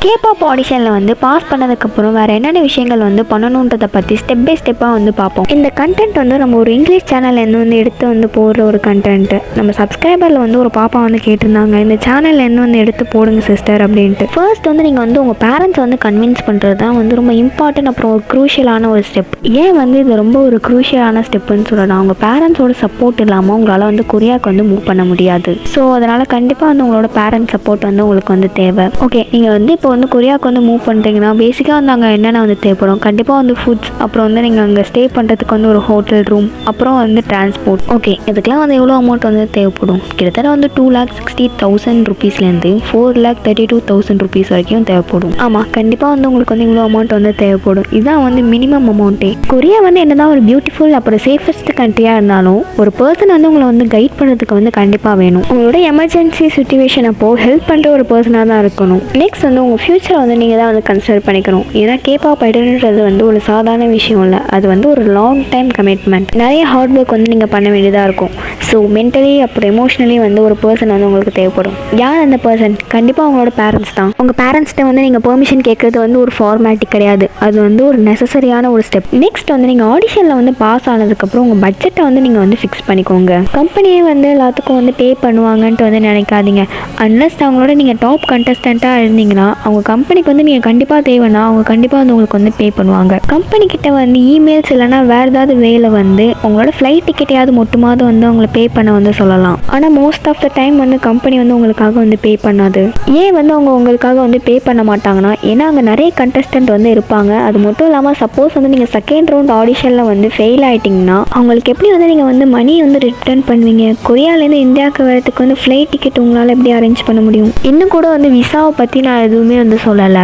Kebab ஆடிஷனில் வந்து pass பண்ணதுக்கப்புறம் வேறு என்னென்ன விஷயங்கள் வந்து பண்ணணுன்றதை பற்றி ஸ்டெப் பை ஸ்டெப்பாக வந்து பார்ப்போம். இந்த கண்டென்ட் வந்து நம்ம ஒரு இங்கிலீஷ் சேனல்லேருந்து வந்து எடுத்து வந்து போடுற ஒரு கண்டென்ட்டு. நம்ம சப்ஸ்கிரைபரில் வந்து ஒரு பாப்பா வந்து கேட்டிருந்தாங்க, இந்த சேனல்லேருந்து வந்து எடுத்து போடுங்க சிஸ்டர் அப்படின்ட்டு. ஃபர்ஸ்ட் வந்து நீங்கள் வந்து உங்கள் பேரண்ட்ஸ் வந்து கன்வின்ஸ் பண்ணுறது தான் வந்து ரொம்ப இம்பார்ட்டன்ட், அப்புறம் ஒரு க்ரூஷியலான ஒரு ஸ்டெப். ஏன் வந்து இது ரொம்ப ஒரு க்ரூஷியலான ஸ்டெப்புன்னு சொல்லலாம், உங்கள் பேரண்ட்ஸோட சப்போர்ட் இல்லாமல் உங்களால் வந்து கொரியாவுக்கு வந்து மூவ் பண்ண முடியாது. ஸோ அதனால் கண்டிப்பாக வந்து உங்களோட பேரண்ட்ஸ் சப்போர்ட் வந்து உங்களுக்கு வந்து தேவை. ஓகே, நீங்கள் வந்து இப்போ வந்து கொரியாவுக்கு வந்து மூவ் பண்ணுறீங்கன்னா பேசிக்காக வந்து அங்கே என்னென்ன வந்து தேவைப்படும், கண்டிப்பாக வந்து ஃபுட்ஸ், அப்புறம் வந்து நீங்கள் அங்கே ஸ்டே பண்ணுறதுக்கு வந்து ஒரு ஹோட்டல் ரூம், அப்புறம் வந்து டிரான்ஸ்போர்ட். ஓகே, இதுக்கெலாம் வந்து எவ்வளோ அமௌண்ட் வந்து தேவைப்படும், கிட்டத்தட்ட வந்து 2,60,000 rupeesலேருந்து 4,32,000 rupees வரைக்கும் தேவைப்படும். ஆமாம், கண்டிப்பாக வந்து உங்களுக்கு வந்து இவ்வளோ அமௌண்ட் வந்து தேவைப்படும். இதுதான் வந்து மினிமம் அமௌண்ட்டே. கொரியா வந்து என்னதான் ஒரு பியூட்டிஃபுல் அப்புறம் சேஃபஸ்ட் கண்ட்ரியாக இருந்தாலும் ஒரு பர்சன் வந்து உங்களை வந்து கைட் பண்ணுறதுக்கு வந்து கண்டிப்பாக வேணும். உங்களோட எமர்ஜென்சி சுச்சுவேஷன் அப்போது ஹெல்ப் பண்ணுற ஒரு பர்சனாக தான் இருக்கணும். நெக்ஸ்ட் வந்து உங்கள் ஃப்யூச்சரை வந்து நீங்கள் தான் வந்து கன்சிடர் பண்ணிக்கணும். ஏன்னா கேபாப் ஐடல்ன்றது வந்து ஒரு சாதாரண விஷயம் இல்லை, அது வந்து ஒரு லாங் டைம் கமிட்மெண்ட். நிறைய ஹார்ட் ஒர்க் வந்து நீங்கள் பண்ண வேண்டியதாக இருக்கும். ஸோ மென்டலி அப்புறம் எமோஷ்னலி வந்து ஒரு பர்சன் வந்து உங்களுக்கு தேவைப்படும். யார் அந்த பர்சன்? கண்டிப்பாக உங்களோட பேரண்ட்ஸ் தான். உங்கள் பேரண்ட்ஸ்கிட்ட வந்து நீங்கள் பெர்மிஷன் கேட்குறது வந்து ஒரு ஃபார்மாலிட்டி கிடையாது, அது வந்து ஒரு நெசசரியான ஒரு ஸ்டெப். நெக்ஸ்ட் வந்து நீங்கள் ஆடிஷனில் வந்து பாஸ் ஆனதுக்கப்புறம் உங்கள் பட்ஜெட்டை வந்து நீங்கள் வந்து ஃபிக்ஸ் பண்ணிக்கோங்க. கம்பெனியே வந்து எல்லாத்துக்கும் வந்து பே பண்ணுவாங்கன்ட்டு வந்து நினைக்காதீங்க. அன்லஸ் அவங்களோட நீங்கள் டாப் கண்டஸ்டண்ட்டாக இருந்தீங்கன்னா அவங்க கம்பெனிக்கு வந்து நீங்கள் கண்டிப்பாக தேவைன்னா அவங்க கண்டிப்பாக வந்து உங்களுக்கு வந்து பே பண்ணுவாங்க. கம்பெனிக்கிட்ட வந்து இமெயில்ஸ் இல்லைனா வேறு ஏதாவது வேலை வந்து உங்களோட ஃப்ளைட் டிக்கெட்டையாவது மட்டுமாவது வந்து அவங்கள பே பண்ண வந்து சொல்லலாம். ஆனால் மோஸ்ட் ஆஃப் த டைம் வந்து கம்பெனி வந்து உங்களுக்காக வந்து பே பண்ணாது. ஏன் வந்து அவங்க உங்களுக்காக வந்து பே பண்ண மாட்டாங்கன்னா, ஏன்னா அங்கே நிறைய கண்டஸ்டன்ட் வந்து இருப்பாங்க. அது மட்டும் இல்லாமல் சப்போஸ் வந்து நீங்கள் செகண்ட் ரவுண்ட் ஆடிஷனில் வந்து ஃபெயில் ஆகிட்டிங்கன்னா அவங்களுக்கு எப்படி வந்து நீங்கள் வந்து மணி வந்து ரிட்டர்ன் பண்ணுவீங்க? கொரியாவிலேருந்து இந்தியாவுக்கு வரதுக்கு வந்து ஃப்ளைட் டிக்கெட் உங்களால் எப்படி அரேஞ்ச் பண்ண முடியும்? இன்னும் கூட வந்து விசாவை பற்றி நான் எதுவுமே வந்து சொல்லலை.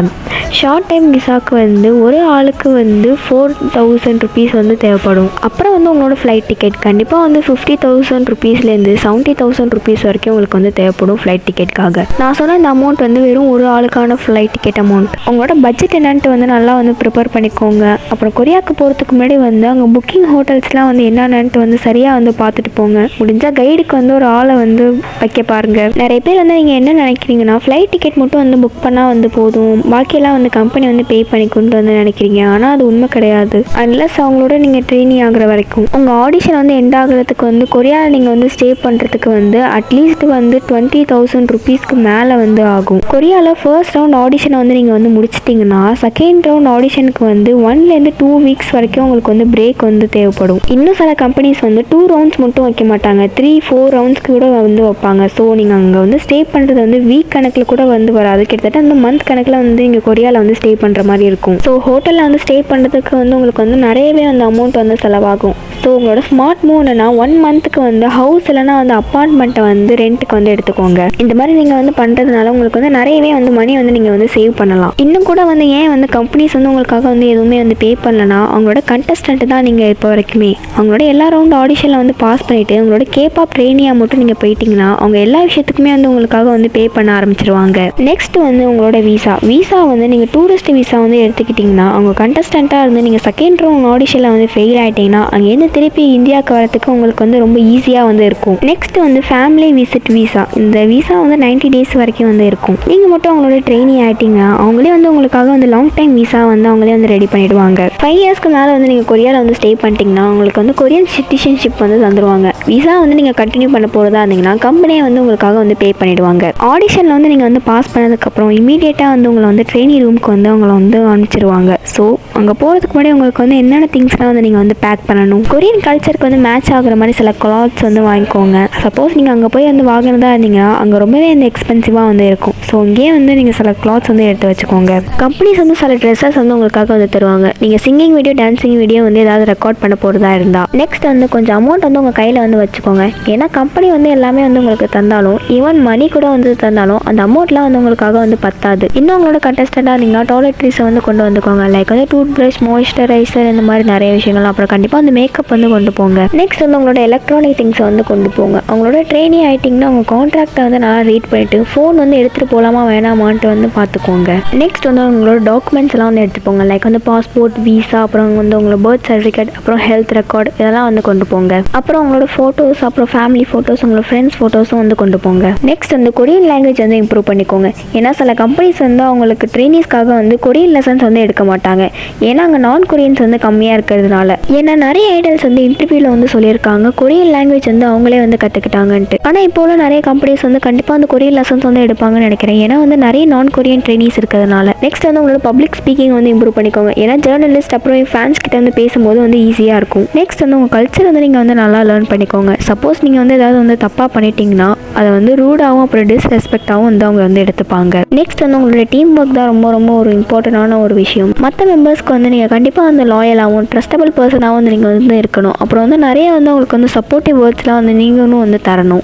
ஷார்ட் டைம் விசாவுக்கு வந்து ஒரு ஆளுக்கு வந்து 4,000 rupees வந்து தேவைப்படும். அப்புறம் வந்து உங்களோட ஃப்ளைட் டிக்கெட் கண்டிப்பாக வந்து 50,000 rupeesலேருந்து 70,000 rupees வரைக்கும் உங்களுக்கு வந்து தேவைப்படும் ஃப்ளைட் டிக்கெட்டுக்காக. நான் சொன்ன இந்த அமௌண்ட் வந்து வெறும் ஒரு ஆளுக்கான ஃப்ளைட் டிக்கெட் அமௌண்ட். உங்களோட பட்ஜெட் என்னன்ட்டு வந்து நல்லா வந்து ப்ரிப்பேர் பண்ணிக்கோங்க. அப்புறம் கொரியாவுக்கு போகிறதுக்கு முன்னாடி வந்து அங்கே புக்கிங் ஹோட்டல்ஸ்லாம் வந்து என்னென்னட்டு வந்து சரியாக வந்து பார்த்துட்டு போங்க. முடிஞ்சால் கைடுக்கு வந்து ஒரு ஆளை வந்து வைக்க பாருங்கள். நிறைய பேர் வந்து நீங்கள் என்ன நினைக்கிறீங்கன்னா ஃப்ளைட் டிக்கெட் மட்டும் வந்து புக் பண்ணால் வந்து போதும், பாக்கியெல்லாம் வந்து கம்பெனி வந்து பே பண்ணி கொண்டு வந்து நினைக்கிறீங்க. ஆனால் அது உண்மை கிடையாது. அன்லஸ் அவங்களோட நீங்கள் ட்ரெயினிங் ஆகிற வரைக்கும் உங்கள் ஆடிஷன் வந்து எண்ட் ஆகிறதுக்கு வந்து கொரியாவில் நீங்கள் வந்து ஸ்டே பண்ணுறதுக்கு வந்து அட்லீஸ்ட் வந்து 20,000 rupeesக்கு மேலே வந்து ஆகும். கொரியாவில் ஃபர்ஸ்ட் ரவுண்ட் ஆடிஷனை வந்து நீங்கள் வந்து முடிச்சிட்டிங்கன்னா செகண்ட் ரவுண்ட் ஆடிஷனுக்கு வந்து 1லேருந்து 2 weeks வரைக்கும் உங்களுக்கு வந்து பிரேக் வந்து தேவைப்படும். இன்னும் சில கம்பெனிஸ் வந்து 2 rounds மட்டும் வைக்க மாட்டாங்க, 3-4 rounds கூட வந்து வைப்பாங்க. ஸோ நீங்கள் அங்கே வந்து ஸ்டே பண்ணுறது வந்து வீக் கணக்கில் கூட வந்து வராது, கிட்டத்தட்ட அந்த மந்த் கணக்கில் வந்து நீங்கள் கொரியாவில் வந்து ஸ்டே பண்ணுற மாதிரி இருக்கும். ஸோ ஹோட்டலில் வந்து ஸ்டே பண்ணுறதுக்கு வந்து உங்களுக்கு வந்து நிறையவே அந்த அமௌண்ட் வந்து செலவாகும். ஸோ உங்களோட ஸ்மார்ட் மூவ் என்னன்னா 1 monthக்கு வந்து ஹவுஸ் இல்லைனா வந்து அப்பார்ட்மெண்ட்டை வந்து ரெண்ட்டுக்கு வந்து எடுத்துக்கோங்க. இந்த மாதிரி நீங்கள் வந்து பண்ணுறதுனால உங்களுக்கு வந்து நிறையவே வந்து மணி வந்து நீங்கள் வந்து சேவ் பண்ணலாம். இன்னும் கூட வந்து ஏன் வந்து கம்பெனிஸ் வந்து உங்களுக்காக வந்து எதுவுமே வந்து பே பண்ணலன்னா அவங்களோட கண்டஸ்டன்ட் தான். நீங்கள் இப்போ வரைக்குமே அவங்களோட எல்லா ரவுண்ட் ஆடிஷனில் வந்து பாஸ் பண்ணிவிட்டு உங்களோட கேபாப் ட்ரெயினியாக மட்டும் நீங்கள் போயிட்டீங்கன்னா அவங்க எல்லா விஷயத்துக்குமே வந்து உங்களுக்காக வந்து பே பண்ண ஆரம்பிச்சிருவாங்க. நெக்ஸ்ட் வந்து உங்களோட விசா வந்து நீங்கள் டூரிஸ்ட் விசா வந்து எடுத்துக்கிட்டிங்கன்னா அவங்க கண்டஸ்டண்ட்டாக இருந்து நீங்கள் செகண்ட் ரவுண்ட் ஆடிஷனில் வந்து ஃபெயில் ஆகிட்டிங்கன்னா அங்கேருந்து திருப்பி இந்தியாவுக்கு வரத்துக்கு உங்களுக்கு வந்து ரொம்ப ஈஸியாக வந்து இருக்கும். நெக்ஸ்ட் வந்து ஃபேமிலி விசிட் விசா. இந்த விசா வந்து 90 days வரைக்கும் வந்து இருக்கும். நீங்கள் மட்டும் அவங்களோட ட்ரெயினி ஆகிட்டிங்கன்னா அவங்களே வந்து உங்களுக்காக வந்து லாங் டைம் விசா வந்து அவங்களே வந்து ரெடி பண்ணிவிடுவாங்க. 5 yearsக்கு மேலே வந்து நீங்கள் கொரியாவில் வந்து ஸ்டே பண்ணிட்டீங்கன்னா உங்களுக்கு வந்து கொரியன் சிட்டிசன்ஷிப் வந்து தந்துடுவாங்க. விசா வந்து நீங்கள் கண்டினியூ பண்ண போகிறதா இருந்தீங்கன்னா கம்பெனியை வந்து உங்களுக்காக வந்து பே பண்ணிவிடுவாங்க. ஆடிஷனில் வந்து நீங்கள் வந்து பாஸ் பண்ணதுக்கப்புறம் இமீடியட்டாக வந்து உங்களை வந்து ட்ரெயினி ரூமுக்கு வந்து அவங்கள வந்து அனுப்பிச்சிருவாங்க. ஸோ அங்கே போகிறதுக்கு முன்னாடி உங்களுக்கு வந்து என்னென்ன திங்ஸ்லாம் வந்து நீங்கள் வந்து பேக் பண்ணணும். கொரியன் கல்ச்சருக்கு வந்து மேட்ச் ஆகுற மாதிரி சில கிளாத்ஸ் வந்து வாங்கிக்கோங்க. சப்போஸ் நீங்கள் அங்கே போய் வந்து வாங்கினதா இருந்தீங்கன்னா அங்கே ரொம்பவே வந்து எக்ஸ்பென்சிவாக வந்து இருக்கும். ஸோ இங்கேயே வந்து நீங்கள் சில கிளாத்ஸ் வந்து எடுத்து வச்சுக்கோங்க. கம்பெனிஸ் வந்து சில ட்ரெஸ்ஸஸ் வந்து உங்களுக்காக வந்து தருவாங்க. நீங்கள் சிங்கிங் வீடியோ, டான்ஸிங் வீடியோ வந்து ஏதாவது ரெக்கார்ட் பண்ண போகிறதா இருந்தால். நெக்ஸ்ட் வந்து கொஞ்சம் அமௌண்ட் வந்து உங்கள் கையில் வந்து வச்சுக்கோங்க. ஏன்னா கம்பெனி வந்து எல்லாமே வந்து உங்களுக்கு தந்தாலும் ஈவன் மணி கூட வந்து தந்தாலும் அந்த அமௌண்ட்லாம் வந்து உங்களுக்காக வந்து பத்தாது. இன்னும் உங்களோட கண்டஸ்டண்டாக இருந்தீங்கன்னா டாய்லெட்ரிஸை வந்து கொண்டு வந்துக்கோங்க. லைக் வந்து 2 டூத் ப்ரஷ், மாய்ஸ்சரைசர் இந்த மாதிரி நிறைய விஷயங்கள். அப்புறம் கண்டிப்பாக அந்த மேக்கப் வந்து கொண்டு போங்க. நெக்ஸ்ட் வந்து உங்களோட எலக்ட்ரானிக் திங்ஸை வந்து கொண்டு போங்க. அவங்களோட ட்ரெயினி ஆகிட்டிங்கன்னா அவங்க கான்ட்ராக்டை வந்து நல்லா ரீட் பண்ணிவிட்டு ஃபோன் வந்து எடுத்துகிட்டு போகலாமா வேணாமான்ட்டு வந்து பார்த்துக்கோங்க. நெக்ஸ்ட் வந்து உங்களோட டாக்குமெண்ட்ஸ் எல்லாம் வந்து எடுத்துப்போங்க. லைக் வந்து பாஸ்போர்ட், வீசா, அப்புறம் வந்து உங்களோட பர்த் சர்டிஃபிகேட், அப்புறம் ஹெல்த் ரெக்கார்டு இதெல்லாம் வந்து கொண்டு போங்க. அப்புறம் உங்களோட ஃபோட்டோஸ், அப்புறம் ஃபேமிலி ஃபோட்டோஸ், உங்களோட ஃப்ரெண்ட்ஸ் ஃபோட்டோஸும் வந்து கொண்டு போங்க. நெக்ஸ்ட் வந்து கொரியன் லாங்குவேஜ் வந்து இம்ப்ரூவ் பண்ணிக்கோங்க. ஏன்னா சில கம்பெனிஸ் வந்து அவங்களுக்கு ட்ரெயினிஸ்க்காக வந்து கொரியன் லெசன்ஸ் வந்து எடுக்க மாட்டாங்க. ஏன்னா அங்கே நான் கொரியன்ஸ் வந்து கம்மியாக இருக்கிறதுனால. ஏன்னா நிறைய ஐடல்ஸ் வந்து இன்டர்வியூவில் வந்து சொல்லியிருக்காங்க கொரியன் லாங்குவேஜ் வந்து அவங்களே வந்து கற்றுக்கிட்டாங்கன்ட்டு. ஆனால் இப்போ உள்ள நிறைய கம்பெனிஸ் வந்து கண்டிப்பாக அந்த கொரியன் லெசன்ஸ் வந்து எடுப்பாங்கன்னு நினைக்கிறேன். ஏன்னா வந்து நிறைய நான் கொரியன் ட்ரெயினிஸ் இருக்கிறதுனால. நெக்ஸ்ட் வந்து உங்களோட பப்ளிக் ஸ்பீக்கிங் வந்து இம்ப்ரூவ் பண்ணிக்கோங்க. ஏன்னா ஜேர்னலிஸ்ட் அப்புறம் ஃபேன்ஸ் கிட்ட வந்து பேசும்போது வந்து ஈஸியாக இருக்கும். நெக்ஸ்ட் வந்து உங்கள் கல்ச்சர் வந்து நீங்கள் வந்து நல்லா லேர்ன் பண்ணிக்கோங்க. சப்போஸ் நீங்கள் வந்து ஏதாவது வந்து தப்பாக பண்ணிட்டீங்கன்னா அதை வந்து ரூடாகவும் அப்புறம் டிஸ்ரெஸ்பெக்டாகவும் வந்து அவங்க வந்து எடுத்துப்பாங்க. நெக்ஸ்ட் வந்து உங்களோட டீம் ஒர்க் தான் ரொம்ப ரொம்ப ஒரு இம்பார்ட்டண்டான ஒரு விஷயம். மற்ற மெம்பர்ஸ்க்கு வந்து நீங்கள் கண்டிப்பாக வந்து லாயலாகவும் ட்ரஸ்டபிள் பர்சனாகவும் வந்து நீங்கள் வந்து இருக்கணும். அப்புறம் வந்து நிறைய வந்து உங்களுக்கு வந்து சப்போர்ட்டிவ் வேர்ட்ஸ்லாம் வந்து நீங்களும் வந்து தரணும்.